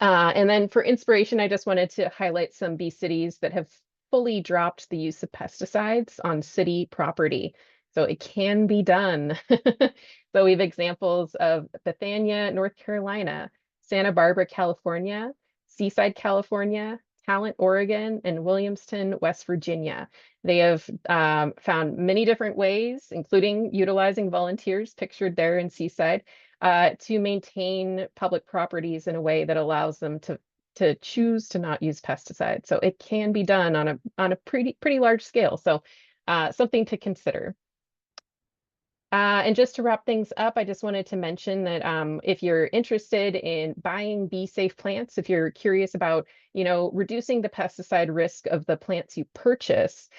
And then for inspiration, I just wanted to highlight some bee cities that have fully dropped the use of pesticides on city property. So it can be done. So we have examples of Bethania, North Carolina, Santa Barbara, California, Seaside, California, Talent, Oregon, and Williamston, West Virginia. They have found many different ways, including utilizing volunteers pictured there in Seaside, to maintain public properties in a way that allows them to choose to not use pesticides. So it can be done on a pretty large scale. So something to consider. And just to wrap things up, I just wanted to mention that if you're interested in buying bee safe plants, if you're curious about, reducing the pesticide risk of the plants you purchase,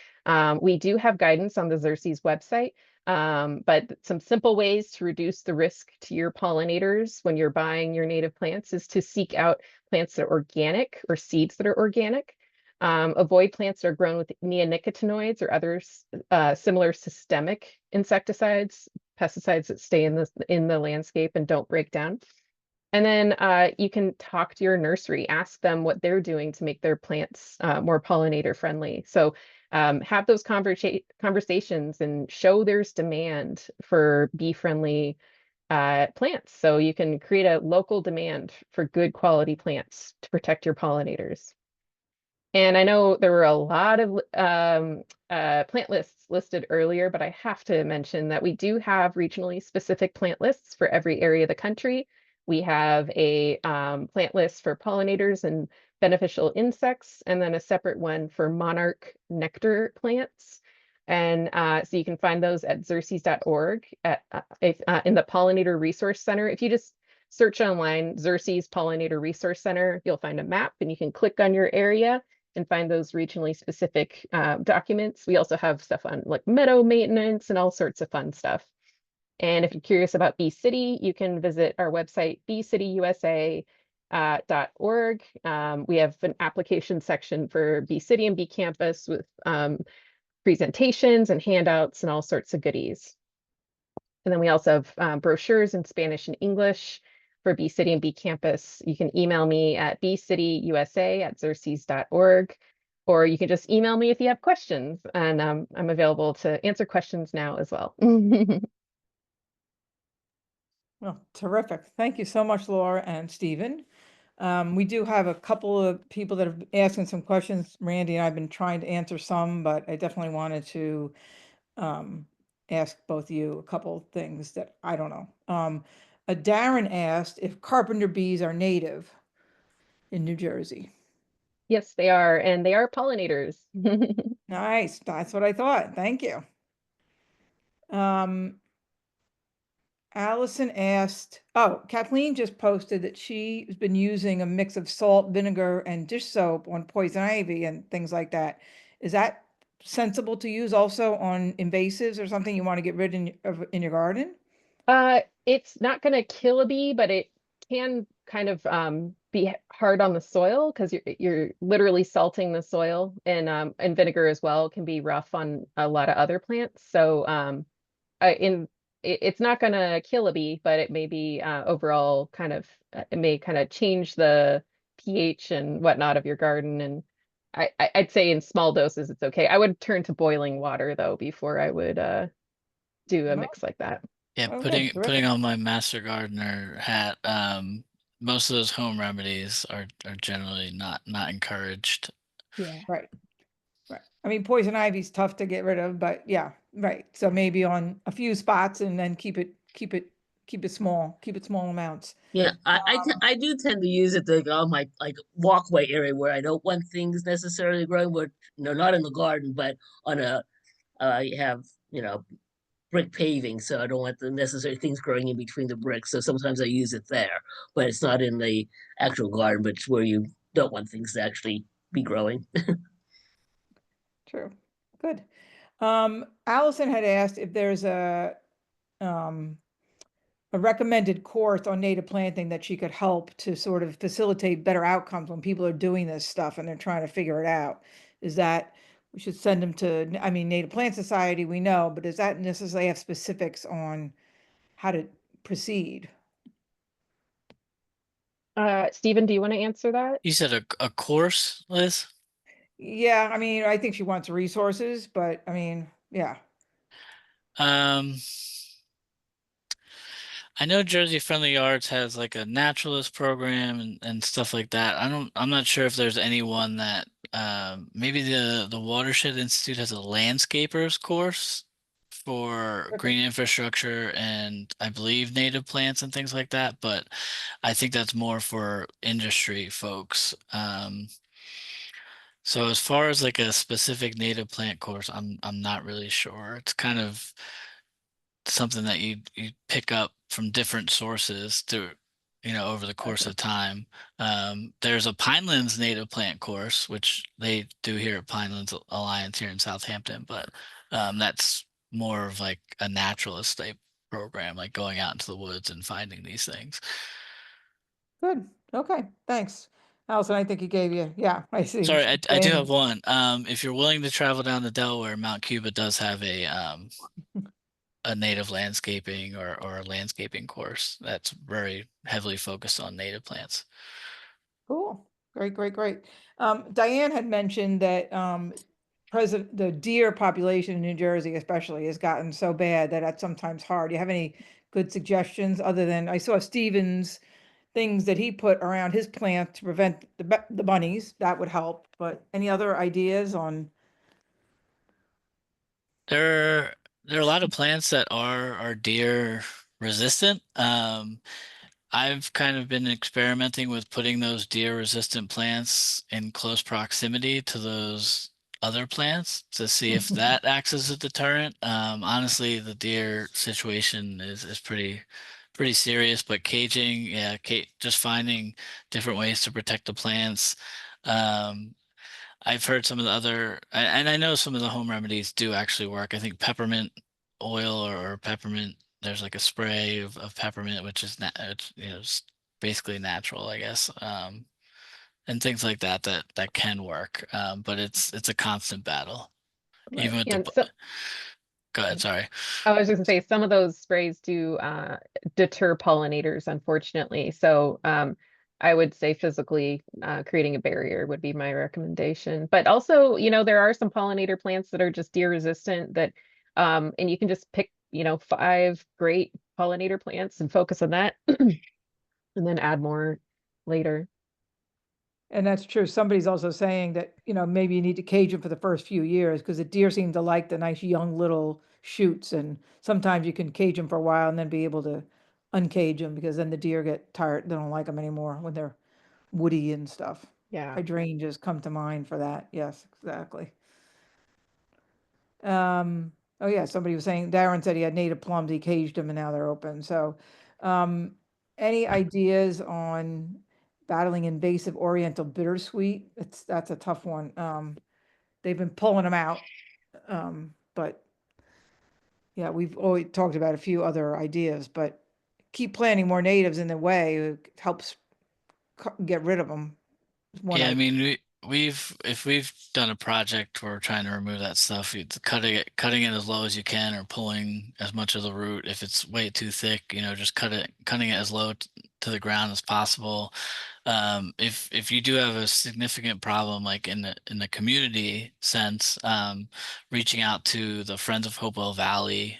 we do have guidance on the Xerces website. But some simple ways to reduce the risk to your pollinators when you're buying your native plants is to seek out plants that are organic or seeds that are organic. Avoid plants that are grown with neonicotinoids or other similar systemic insecticides, pesticides that stay in the landscape and don't break down. And then you can talk to your nursery, ask them what they're doing to make their plants more pollinator friendly. So have those conversations and show there's demand for bee-friendly plants. So you can create a local demand for good quality plants to protect your pollinators. And I know there were a lot of plant lists listed earlier, but I have to mention that we do have regionally specific plant lists for every area of the country. We have a plant list for pollinators and beneficial insects, and then a separate one for monarch nectar plants. And so you can find those at xerces.org in the Pollinator Resource Center. If you just search online, Xerces Pollinator Resource Center, you'll find a map, and you can click on your area and find those regionally specific documents. We also have stuff on like meadow maintenance and all sorts of fun stuff. And if you're curious about Bee City, you can visit our website, beecityusa.org. We have an application section for Bee City and Bee Campus with presentations and handouts and all sorts of goodies. And then we also have brochures in Spanish and English for Bee City and Bee Campus. You can email me at beecityusa@xerces.org, or you can just email me if you have questions, and I'm available to answer questions now as well. Well, terrific. Thank you so much, Laura and Stephen. We do have a couple of people that have been asking some questions. Randy and I have been trying to answer some, but I definitely wanted to ask both you a couple of things that I don't know. Darren asked if carpenter bees are native in New Jersey. Yes, they are, and they are pollinators. Nice, that's what I thought. Thank you. Allison asked, oh, Kathleen just posted that she's been using a mix of salt, vinegar, and dish soap on poison ivy and things like that. Is that sensible to use also on invasives or something you want to get rid of in your garden? It's not going to kill a bee, but it can kind of be hard on the soil because you're literally salting the soil, and vinegar as well can be rough on a lot of other plants. So it's not going to kill a bee, but it may be overall kind of it may kind of change the pH and whatnot of your garden. And I'd say in small doses it's okay. I would turn to boiling water though before I would do a Well, mix like that. Yeah, Okay, putting terrific. on my master gardener hat, most of those home remedies are generally not encouraged. Yeah. Right. Right. I mean, poison ivy is tough to get rid of, but yeah, right. So maybe on a few spots and then keep it small, keep it small amounts. Yeah, I do tend to use it like on my like walkway area where I don't want things necessarily growing, but not in the garden, but on you have, brick paving, so I don't want the necessary things growing in between the bricks. So sometimes I use it there, but it's not in the actual garden, but it's where you don't want things to actually be growing. True. Good. Allison had asked if there's a recommended course on native planting that she could help to sort of facilitate better outcomes when people are doing this stuff and they're trying to figure it out. Is that we should send them to, I mean, Native Plant Society, we know, but does that necessarily have specifics on how to proceed? Stephen, do you want to answer that? You said a course, Liz? Yeah, I mean, I think she wants resources, but I mean, yeah. Um, I know Jersey Friendly Yards has like a naturalist program and stuff like that. I'm not sure if there's anyone that maybe the Watershed Institute has a landscapers course for Okay. green infrastructure and I believe native plants and things like that, but I think that's more for industry folks. So as far as like a specific native plant course, I'm not really sure. It's kind of something that you pick up from different sources through, over the course Okay. of time. There's a Pinelands native plant course, which they do here at Pinelands Alliance here in Southampton, but that's more of like a naturalist type program, like going out into the woods and finding these things. Good. Okay. Thanks. Allison, I think he gave you, yeah, I see. Sorry, She's I do have saying- one. If you're willing to travel down to Delaware, Mount Cuba does have a native landscaping or a landscaping course that's very heavily focused on native plants. Cool. Great, great, great. Diane had mentioned that the deer population in New Jersey especially has gotten so bad that that's sometimes hard. Do you have any good suggestions other than I saw Stevens things that he put around his plant to prevent the bunnies? That would help. But any other ideas on? There are a lot of plants that are deer resistant. I've kind of been experimenting with putting those deer resistant plants in close proximity to those other plants to see if that acts as a deterrent. Honestly, the deer situation is pretty serious, but caging, yeah, just finding different ways to protect the plants. I've heard some of the other, and I know some of the home remedies do actually work. I think peppermint oil or peppermint, there's like a spray of peppermint, which is it's, it's basically natural, I guess. And things like that that can work. But it's a constant battle. Right. Even with And the, so go ahead, sorry. I was just gonna say some of those sprays do deter pollinators, unfortunately. So I would say physically creating a barrier would be my recommendation. But also, there are some pollinator plants that are just deer resistant that and you can just pick, 5 great pollinator plants and focus on that and then add more later. And that's true. Somebody's also saying that, maybe you need to cage them for the first few years because the deer seem to like the nice young little shoots. And sometimes you can cage them for a while and then be able to uncage them because then the deer get tired. They don't like them anymore when they're woody and stuff. Yeah. Hydrangeas come to mind for that. Yes, exactly. Oh yeah, somebody was saying, Darren said he had native plums, he caged them and now they're open. So, any ideas on battling invasive oriental bittersweet? That's a tough one. They've been pulling them out. But yeah, we've always talked about a few other ideas, but keep planting more natives in the way, it helps get rid of them. One Yeah, I idea. mean, if we've done a project where we're trying to remove that stuff, it's cutting it as low as you can, or pulling as much of the root. If it's way too thick, just cutting it as low to the ground as possible. If you do have a significant problem, like in the community sense, reaching out to the Friends of Hopewell Valley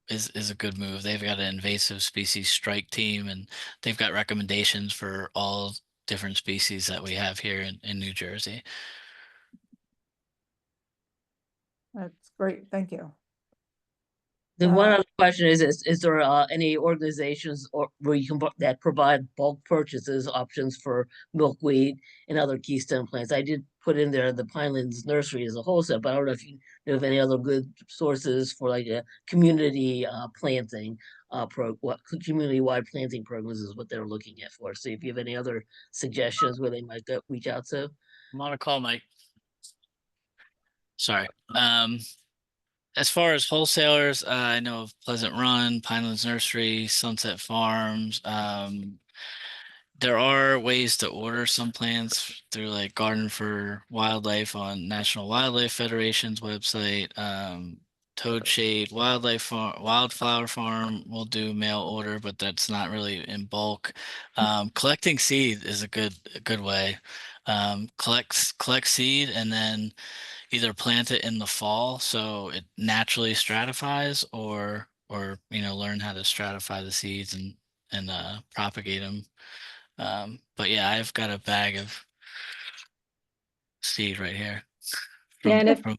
is a good move. They've got an invasive species strike team, and they've got recommendations for all different species that we have here in New Jersey. That's great. Thank you. The one other question is there any organizations where you can that provide bulk purchases options for milkweed and other keystone plants? I did put in there the Pinelands Nursery as a wholesale, but I don't know if you know of any other good sources for like a community planting what community-wide planting programs is what they're looking at for. So if you have any other suggestions where they might reach out to. I'm on a call, Mike. Sorry. As far as wholesalers, I know of Pleasant Run, Pinelands Nursery, Sunset Farms. There are ways to order some plants through like Garden for Wildlife on National Wildlife Federation's website. Toad Shade Wildflower Farm will do mail order, but that's not really in bulk. Collecting seed is a good way. Collect seed and then either plant it in the fall so it naturally stratifies, or learn how to stratify the seeds and propagate them. But yeah, I've got a bag of seed right here Yeah, and from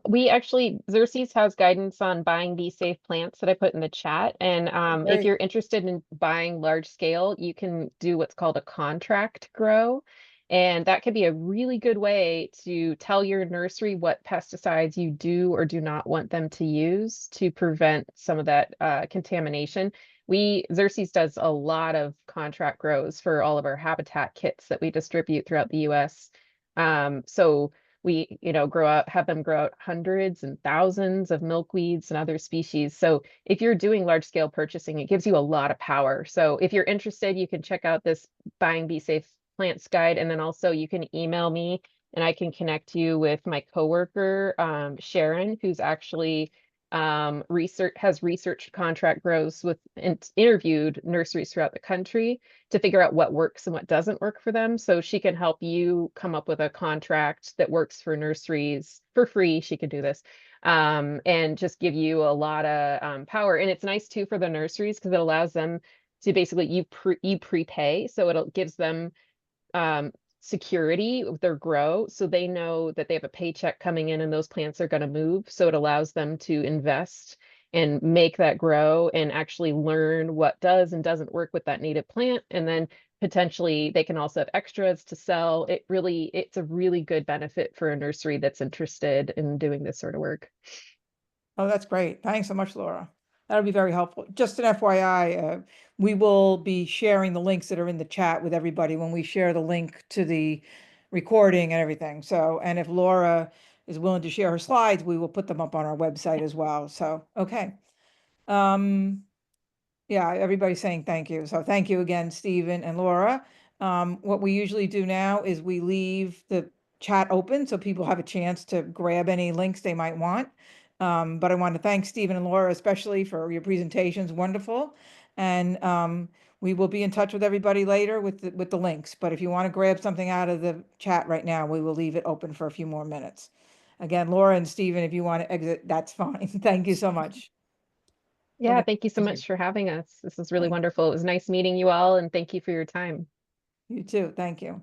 we actually, Xerces has guidance on buying bee safe plants that I put in the chat. And if Great. you're interested in buying large scale, you can do what's called a contract grow. And that could be a really good way to tell your nursery what pesticides you do or do not want them to use to prevent some of that contamination. Xerces does a lot of contract grows for all of our habitat kits that we distribute throughout the US. So we, have them grow out hundreds and thousands of milkweeds and other species. So if you're doing large scale purchasing, it gives you a lot of power. So if you're interested, you can check out this Buying Bee Safe Plants Guide. And then also you can email me and I can connect you with my coworker, Sharon, who's actually has researched contract grows with and interviewed nurseries throughout the country to figure out what works and what doesn't work for them. So she can help you come up with a contract that works for nurseries for free. She can do this and just give you a lot of power. And it's nice too for the nurseries because it allows them to basically you prepay. So it gives them security with their grow, so they know that they have a paycheck coming in and those plants are going to move. So it allows them to invest and make that grow and actually learn what does and doesn't work with that native plant. And then potentially they can also have extras to sell. It's a really good benefit for a nursery that's interested in doing this sort of work. Oh, that's great. Thanks so much, Laura. That'll be very helpful. Just an FYI, we will be sharing the links that are in the chat with everybody when we share the link to the recording and everything. So, and if Laura is willing to share her slides, we will put them up on our website as well. So, okay. Yeah, everybody's saying thank you. So thank you again, Stephen and Laura. What we usually do now is we leave the chat open so people have a chance to grab any links they might want. But I want to thank Stephen and Laura especially for your presentations, wonderful. And we will be in touch with everybody later with the links. But if you want to grab something out of the chat right now, we will leave it open for a few more minutes. Again, Laura and Stephen, if you want to exit, that's fine. Thank you so much. Yeah, Okay, thank you so thank you. much for having us. This is really Thank you. wonderful. It was nice meeting you all, and thank you for your time. You too. Thank you.